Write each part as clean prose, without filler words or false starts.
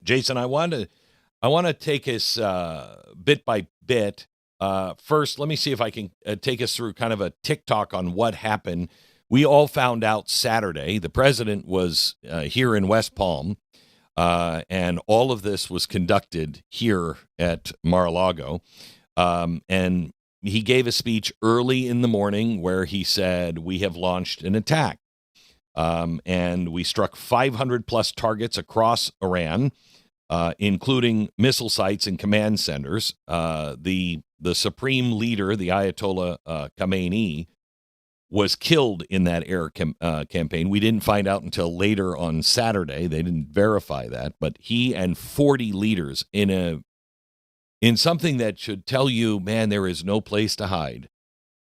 Jason, I want to take us bit by bit. First, let me see if I can take us through kind of a TikTok on what happened. We all found out Saturday. The president was here in West Palm, and all of this was conducted here at Mar-a-Lago. And he gave a speech early in the morning where he said, we have launched an attack. And we struck 500 plus targets across Iran, including missile sites and command centers. The supreme leader, the Ayatollah Khamenei, was killed in that air campaign. We didn't find out until later on Saturday. They didn't verify that, but he and 40 leaders in something that should tell you, man, there is no place to hide.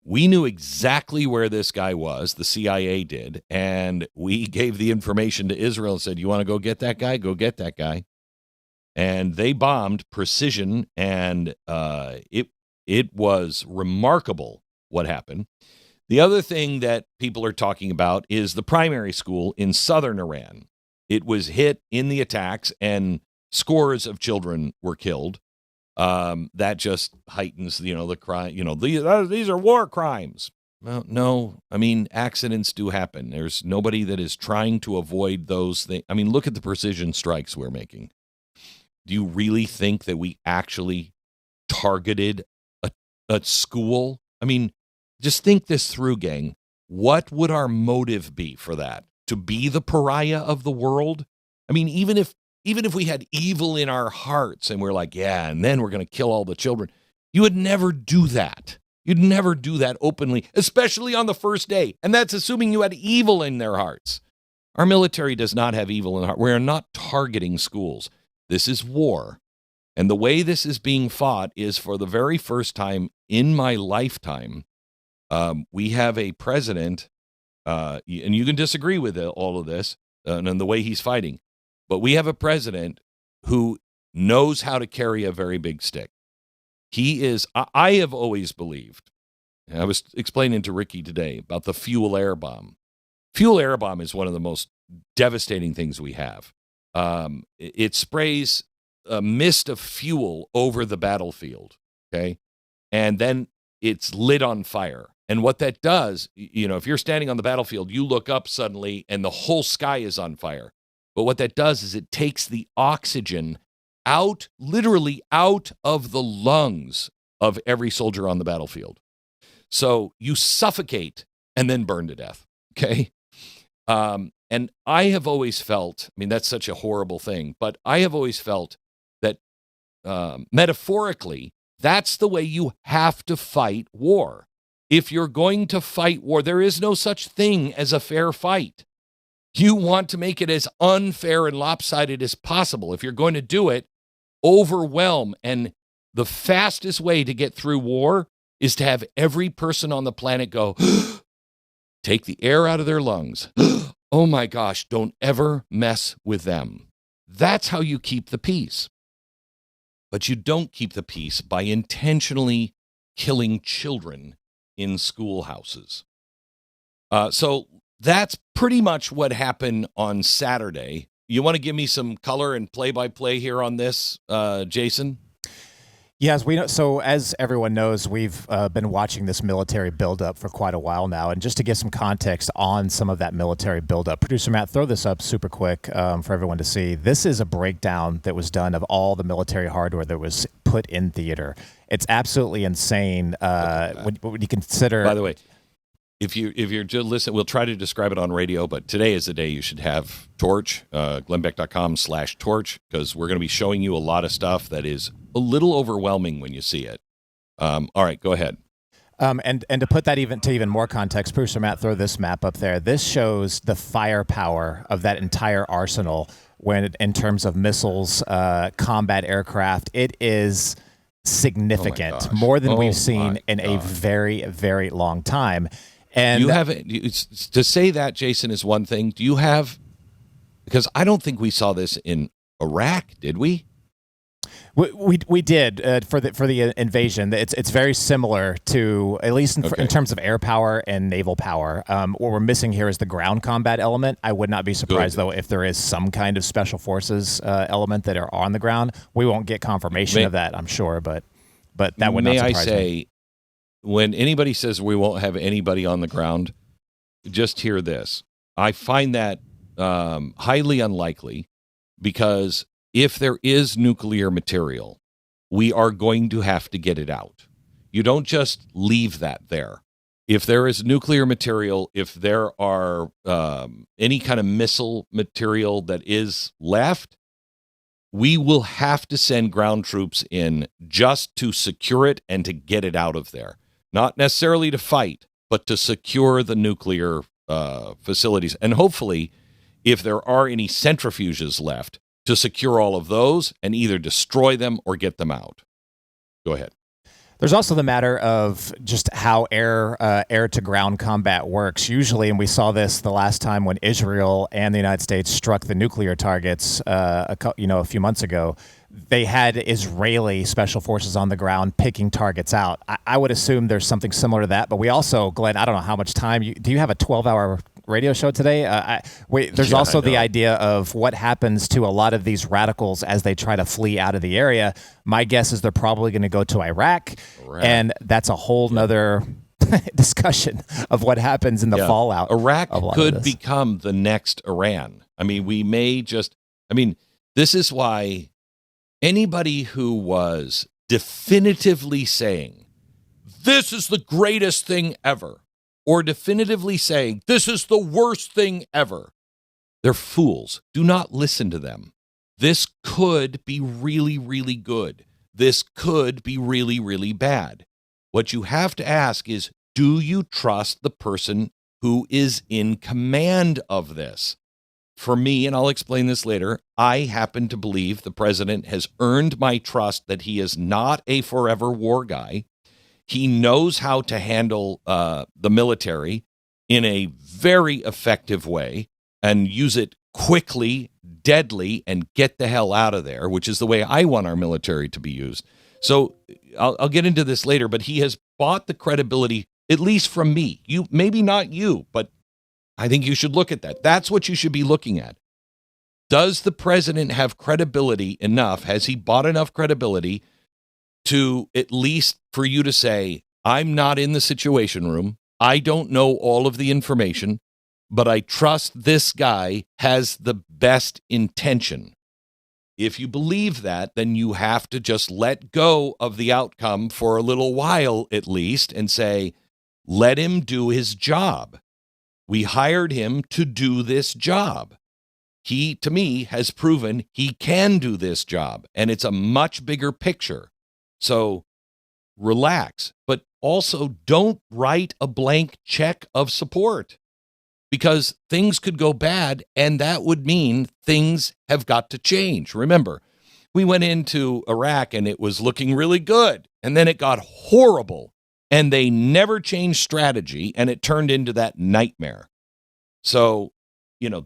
We knew exactly where this guy was, the CIA did, and we gave the information to Israel and said, you want to go get that guy? Go get that guy. And they bombed precision, and it was remarkable what happened. The other thing that people are talking about is the primary school in southern Iran. It was hit in the attacks, and scores of children were killed. That just heightens, the crime. These are war crimes. Well, no, I mean, accidents do happen. There's nobody that is trying to avoid those things. I mean, look at the precision strikes we're making. Do you really think that we actually targeted a school? I mean, just think this through, gang. What would our motive be for that? To be the pariah of the world? I mean, even if we had evil in our hearts and we're like, yeah, and then we're going to kill all the children, you would never do that. You'd never do that openly, especially on the first day. And that's assuming you had evil in their hearts. Our military does not have evil in the heart. We are not targeting schools. This is war. And the way this is being fought is, for the very first time in my lifetime, we have a president, and you can disagree with all of this and the way he's fighting, but we have a president who knows how to carry a very big stick. He is, I have always believed, and I was explaining to Ricky today about the fuel air bomb. Fuel air bomb is one of the most devastating things we have. It sprays a mist of fuel over the battlefield, okay? And then it's lit on fire. And what that does, if you're standing on the battlefield, you look up suddenly and the whole sky is on fire. But what that does is it takes the oxygen literally out of the lungs of every soldier on the battlefield. So you suffocate and then burn to death, okay? And I have always felt, that's such a horrible thing, but I have always felt that metaphorically, that's the way you have to fight war. If you're going to fight war, there is no such thing as a fair fight. You want to make it as unfair and lopsided as possible. If you're going to do it, overwhelm. And the fastest way to get through war is to have every person on the planet go, take the air out of their lungs. Oh my gosh, don't ever mess with them. That's how you keep the peace. But you don't keep the peace by intentionally killing children in schoolhouses. So that's pretty much what happened on Saturday. You want to give me some color and play-by-play here on this, Jason? Yes, we know. So as everyone knows, we've been watching this military buildup for quite a while now. And just to get some context on some of that military buildup, producer Matt, throw this up super quick for everyone to see. This is a breakdown that was done of all the military hardware that was put in theater. It's absolutely insane when you consider. By the way, if you're just listening, we'll try to describe it on radio, but today is the day you should have Torch, glennbeck.com/torch, because we're going to be showing you a lot of stuff that is a little overwhelming when you see it. All right, go ahead. And to put that even more context, producer Matt, throw this map up there. This shows the firepower of that entire arsenal in terms of missiles, combat aircraft. It is significant, more than we've seen in a very, very long time. And to say that, Jason, is one thing. Do you have, because I don't think we saw this in Iraq, did we? We did for the invasion. It's very similar to, at least in terms of air power and naval power. What we're missing here is the ground combat element. I would not be surprised though if there is some kind of special forces element that are on the ground. We won't get confirmation of that, I'm sure, but that would not surprise me. May I say, when anybody says we won't have anybody on the ground, just hear this. I find that highly unlikely, because if there is nuclear material, we are going to have to get it out. You don't just leave that there. If there is nuclear material, if there are any kind of missile material that is left, we will have to send ground troops in just to secure it and to get it out of there. Not necessarily to fight, but to secure the nuclear facilities. And hopefully, if there are any centrifuges left, to secure all of those and either destroy them or get them out. Go ahead. There's also the matter of just how air-to-ground combat works. Usually, and we saw this the last time when Israel and the United States struck the nuclear targets a few months ago, they had Israeli special forces on the ground picking targets out. I would assume there's something similar to that, but we also, Glenn, I don't know how much time. Do you have a 12-hour radio show today? There's also the idea of what happens to a lot of these radicals as they try to flee out of the area. My guess is they're probably going to go to Iraq, and that's a whole nother discussion of what happens in the fallout. Iraq could become the next Iran. I mean, this is why anybody who was definitively saying, this is the greatest thing ever, or definitively saying, this is the worst thing ever, they're fools. Do not listen to them. This could be really, really good. This could be really, really bad. What you have to ask is, do you trust the person who is in command of this? For me, and I'll explain this later, I happen to believe the president has earned my trust that he is not a forever war guy. He knows how to handle the military in a very effective way and use it quickly, deadly, and get the hell out of there, which is the way I want our military to be used. So I'll get into this later, but he has bought the credibility, at least from me. You, maybe not you, but I think you should look at that. That's what you should be looking at. Does the president have credibility enough? Has he bought enough credibility to at least for you to say, I'm not in the Situation Room. I don't know all of the information, but I trust this guy has the best intention. If you believe that, then you have to just let go of the outcome for a little while at least and say, let him do his job. We hired him to do this job. He, to me, has proven he can do this job, and it's a much bigger picture. So relax, but also don't write a blank check of support, because things could go bad, and that would mean things have got to change. Remember, we went into Iraq and it was looking really good, and then it got horrible, and they never changed strategy, and it turned into that nightmare. So,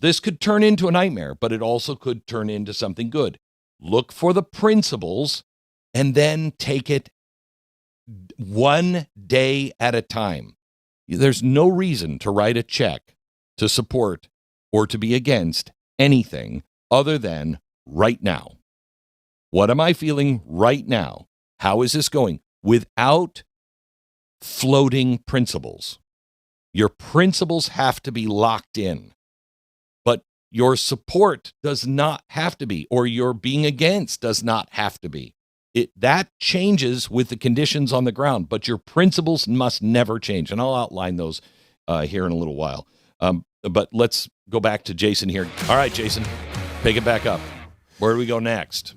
this could turn into a nightmare, but it also could turn into something good. Look for the principles and then take it one day at a time. There's no reason to write a check to support or to be against anything other than right now. What am I feeling right now? How is this going? Without floating principles. Your principles have to be locked in, but your support does not have to be, or your being against does not have to be. That changes with the conditions on the ground, but your principles must never change. And I'll outline those here in a little while. But let's go back to Jason here. All right, Jason, pick it back up. Where do we go next?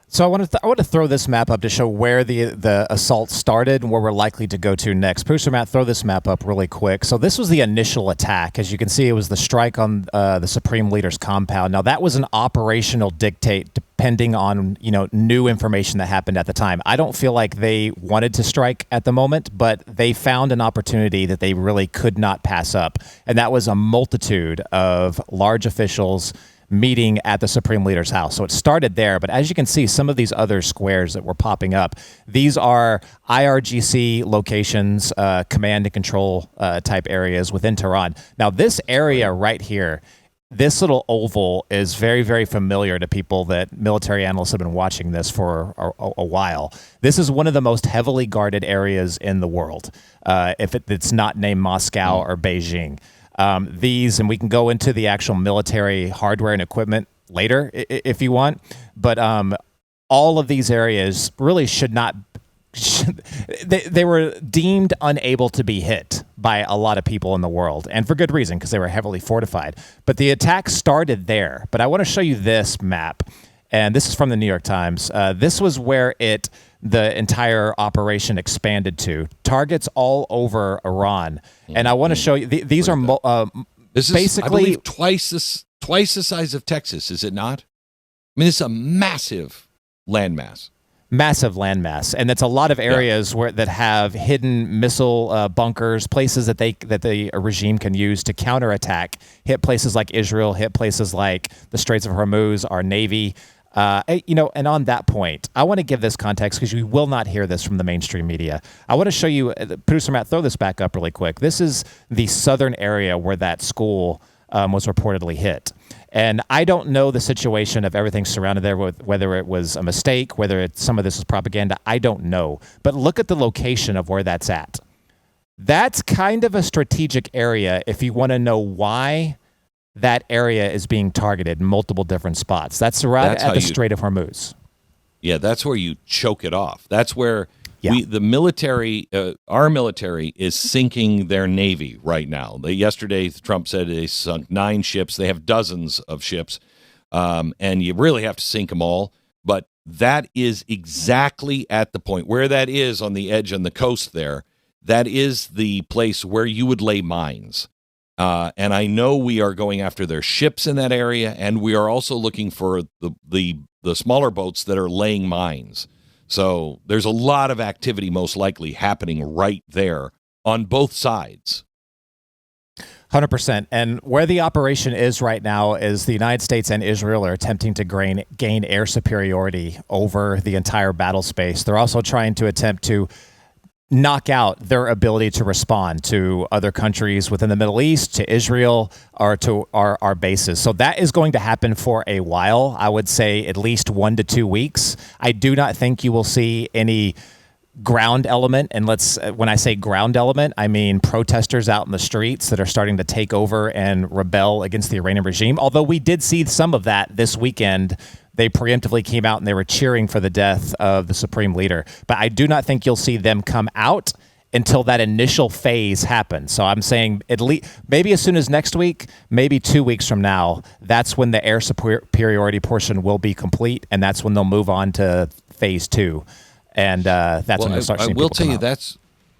So I want to throw this map up to show where the assault started and where we're likely to go to next. Producer Matt, throw this map up really quick. So this was the initial attack. As you can see, it was the strike on the Supreme Leader's compound. Now, that was an operational dictate depending on, new information that happened at the time. I don't feel like they wanted to strike at the moment, but they found an opportunity that they really could not pass up. And that was a multitude of large officials, meeting at the Supreme Leader's house. So it started there, but as you can see, some of these other squares that were popping up, these are IRGC locations, command and control type areas within Tehran. Now, this area right here, this little oval is very, very familiar to people that military analysts have been watching this for a while. This is one of the most heavily guarded areas in the world, if it's not named Moscow or Beijing. These, and we can go into the actual military hardware and equipment later if you want, but all of these areas really should not, they were deemed unable to be hit by a lot of people in the world, and for good reason, because they were heavily fortified. But the attack started there. But I want to show you this map, and this is from the New York Times. This was where the entire operation expanded to. Targets all over Iran. And I want to show you, these are this is basically, I believe, twice the size of Texas, is it not? I mean, it's a massive landmass. Massive landmass, and it's a lot of areas that have hidden missile bunkers, places that the regime can use to counterattack, hit places like Israel, hit places like the Straits of Hormuz, our Navy. And on that point, I want to give this context because you will not hear this from the mainstream media. I want to show you, producer Matt, throw this back up really quick. This is the southern area where that school was reportedly hit. And I don't know the situation of everything surrounded there, whether it was a mistake, whether some of this was propaganda. I don't know. But look at the location of where that's at. That's kind of a strategic area if you want to know why that area is being targeted in multiple different spots. That's right at the Strait of Hormuz. Yeah, that's where you choke it off. That's where the military, our military, is sinking their Navy right now. Yesterday, Trump said they sunk 9 ships. They have dozens of ships, and you really have to sink them all. But that is exactly at the point where that is on the edge on the coast there. That is the place where you would lay mines. And I know we are going after their ships in that area, and we are also looking for the smaller boats that are laying mines. So there's a lot of activity most likely happening right there on both sides. 100%. And where the operation is right now is the United States and Israel are attempting to gain air superiority over the entire battle space. They're also trying to attempt to knock out their ability to respond to other countries within the Middle East, to Israel, or to our bases. So that is going to happen for a while. I would say at least 1 to 2 weeks. I do not think you will see any ground element. And when I say ground element, I mean protesters out in the streets that are starting to take over and rebel against the Iranian regime. Although we did see some of that this weekend. They preemptively came out and they were cheering for the death of the Supreme Leader. But I do not think you'll see them come out until that initial phase happens. So I'm saying at least maybe as soon as next week, maybe 2 weeks from now, that's when the air superiority portion will be complete, and that's when they'll move on to phase 2. And that's when they'll start seeing people come out. I will tell you,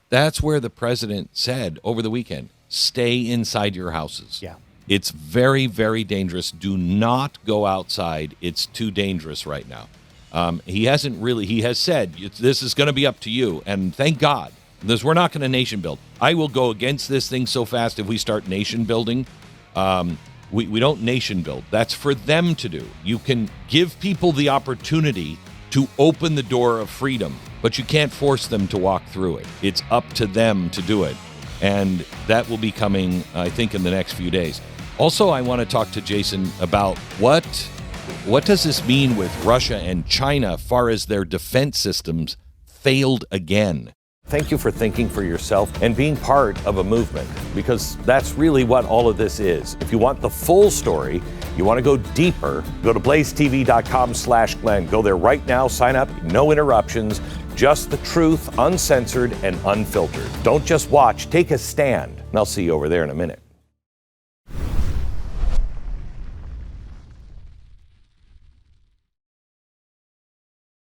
that's where the president said over the weekend, stay inside your houses. Yeah. It's very, very dangerous. Do not go outside. It's too dangerous right now. He has said, this is going to be up to you. And thank God, because we're not going to nation build. I will go against this thing so fast if we start nation building. We don't nation build. That's for them to do. You can give people the opportunity to open the door of freedom, but you can't force them to walk through it. It's up to them to do it. And that will be coming, I think, in the next few days. Also, I want to talk to Jason about what does this mean with Russia and China as far as their defense systems failed again. Thank you for thinking for yourself and being part of a movement, because that's really what all of this is. If you want the full story, you want to go deeper, go to blazetv.com/Glenn. Go there right now, sign up, no interruptions, just the truth, uncensored and unfiltered. Don't just watch, take a stand. And I'll see you over there in a minute.